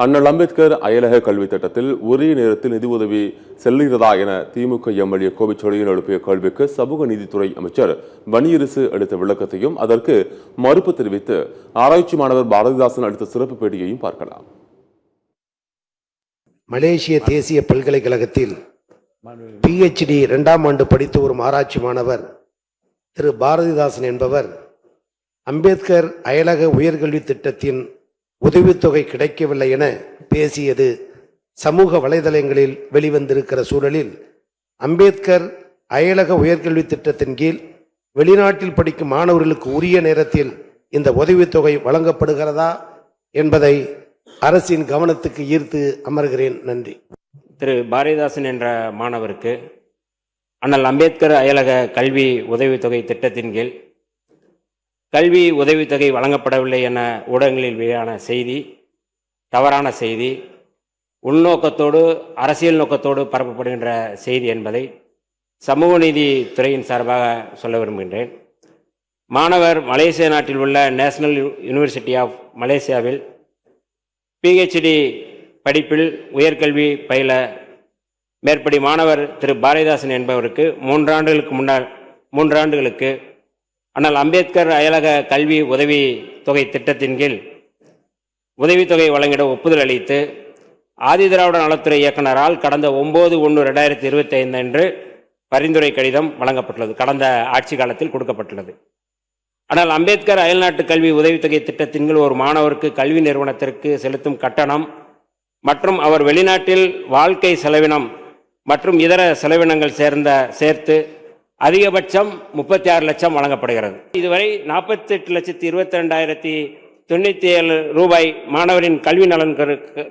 அண்ணல் அம்பேத்கர் அயலக கல்வி திட்டத்தில் உரிய நேரத்தில் நிதி உதவி செல்லுகிறதா என திமுக எம்எல்ஏ கோபிச்செழியன் எழுப்பிய கேள்விக்கு சமூக நீதித்துறை அமைச்சர் வன்னியரசு அளித்த விளக்கத்தையும் அதற்கு மறுப்பு தெரிவித்து ஆராய்ச்சி மாணவர் பாரதிதாசன் அளித்த சிறப்பு பேட்டியையும் பார்க்கலாம். மலேசிய தேசிய பல்கலைக்கழகத்தில் PhD 2ஆம் ஆண்டு படித்து வரும் ஆராய்ச்சி மாணவர் திரு பாரதிதாசன் என்பவர் அம்பேத்கர் அயலக உயர்கல்வி திட்டத்தின் உதவித்தொகை கிடைக்கவில்லை என பேசியது சமூக வலைதளங்களில் வெளிவந்திருக்கிற சூழலில், அம்பேத்கர் அயலக உயர்கல்வி திட்டத்தின் கீழ் வெளிநாட்டில் படிக்கும் மாணவர்களுக்கு உரிய நேரத்தில் இந்த உதவித்தொகை வழங்கப்படுகிறதா என்பதை அரசின் கவனத்துக்கு ஈர்த்து அமர்கிறேன். நன்றி. திரு பாரதிதாசன் என்ற மாணவருக்கு அண்ணல் அம்பேத்கர் அயலக கல்வி உதவித்தொகை திட்டத்தின் கீழ் கல்வி உதவித்தொகை வழங்கப்படவில்லை என ஊடகங்களில் வெளியான செய்தி தவறான செய்தி, உள்நோக்கத்தோடு அரசியல் நோக்கத்தோடு பரப்பப்படுகின்ற செய்தி என்பதை சமூக நீதி துறையின் சார்பாக சொல்ல விரும்புகின்றேன். மாணவர் மலேசிய நாட்டில் உள்ள நேஷனல் யூனிவர்சிட்டி ஆஃப் மலேசியாவில் PhD படிப்பில் உயர்கல்வி பயில மேற்படி மாணவர் திரு பாரதிதாசன் என்பவருக்கு 3 ஆண்டுகளுக்கு அண்ணல் அம்பேத்கர் அயலக கல்வி உதவி தொகை திட்டத்தின் கீழ் உதவித்தொகை வழங்கிட ஒப்புதல் அளித்து ஆதிதிராவிட நலத்துறை இயக்குநரால் கடந்த 9/1/2025 அன்று பரிந்துரை கடிதம் வழங்கப்பட்டுள்ளது. கடந்த ஆட்சி காலத்தில் கொடுக்கப்பட்டுள்ளது. ஆனால் அம்பேத்கர் அயல்நாட்டு கல்வி உதவித்தொகை திட்டத்தின் கீழ் ஒரு மாணவருக்கு கல்வி நிறுவனத்திற்கு செலுத்தும் கட்டணம் மற்றும் அவர் வெளிநாட்டில் வாழ்க்கை செலவினம் மற்றும் இதர செலவினங்கள் சேர்த்து அதிகபட்சம் 36 லட்சம் வழங்கப்படுகிறது. இதுவரை 48,22,097 ரூபாய் மாணவரின் கல்வி நலன்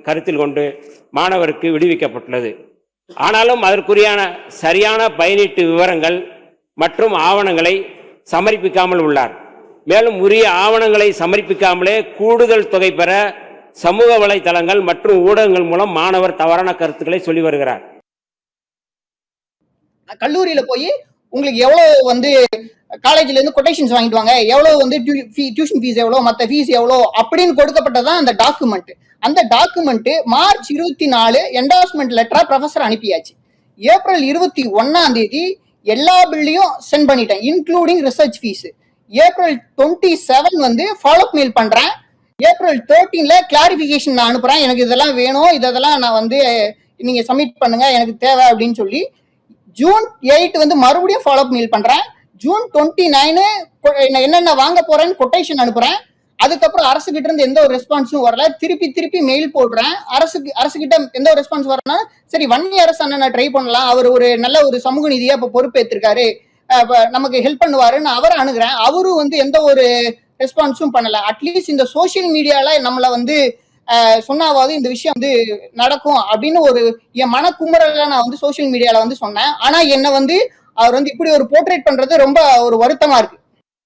கருத்தில் கொண்டு மாணவருக்கு விடுவிக்கப்பட்டுள்ளது. ஆனாலும் அதற்குரியான சரியான பயனீட்டு விவரங்கள் மற்றும் ஆவணங்களை சமர்ப்பிக்காமல் உள்ளார். மேலும் உரிய ஆவணங்களை சமர்ப்பிக்காமலே கூடுதல் தொகை பெற சமூக வலைதளங்கள் மற்றும் ஊடகங்கள் மூலம் மாணவர் தவறான கருத்துக்களை சொல்லி வருகிறார். கல்லூரியில போய் உங்களுக்கு எவ்வளவு காலேஜ்ல இருந்து கொட்டேஷன்ஸ் வாங்கிட்டு வாங்க, எவ்வளவு டியூஷன் ஃபீஸ் எவ்வளவு, மற்ற ஃபீஸ் எவ்வளவு அப்படின்னு கொடுக்கப்பட்டதான் அந்த டாக்குமெண்ட். அந்த டாக்குமெண்ட் மார்ச் 24 என்டார்ஸ்மெண்ட் லெட்டரா ப்ரொஃபசர் அனுப்பியாச்சு. ஏப்ரல் 21 எல்லா பில்லையும் சென்ட் பண்ணிட்டேன், including research fees. April 27 follow up mail பண்றேன். ஏப்ரல் 13 கிளாரிபிகேஷன் நான் அனுப்புறேன், எனக்கு இதெல்லாம் வேணும், இதெல்லாம் நான் நீங்க சப்மிட் பண்ணுங்க, எனக்கு தேவை அப்படின்னு சொல்லி. ஜூன் 8 மறுபடியும் ஃபாலோ அப் மெயில் பண்றேன். ஜூன் 29 என்னென்ன வாங்க போறேன்னு கொட்டேஷன் அனுப்புறேன். அதுக்கப்புறம் அரசு கிட்ட இருந்து எந்த ஒரு ரெஸ்பான்ஸும் வரல. திருப்பி மெயில் போடுறேன். அரசு கிட்ட எந்த ஒரு ரெஸ்பான்ஸ் வரனா, சரி வன்னி அரசு அண்ணன் ட்ரை பண்ணலாம், அவர் ஒரு நல்ல ஒரு சமூக நீதியா இப்ப பொறுப்பேற்றிருக்காரு, நமக்கு ஹெல்ப் பண்ணுவாருன்னு அவரை அணுகிறேன். அவரும் எந்த ஒரு ரெஸ்பான்ஸும் பண்ணல. அட்லீஸ்ட் இந்த சோசியல் மீடியால நம்மள சொன்னாவது இந்த விஷயம் நடக்கும் அப்படின்னு ஒரு என் மனக்குமுறல நான் சோசியல் மீடியால சொன்னேன். ஆனா என்ன அவர் இப்படி ஒரு போர்ட்ரேட் பண்றது ரொம்ப ஒரு வருத்தமா இருக்கு.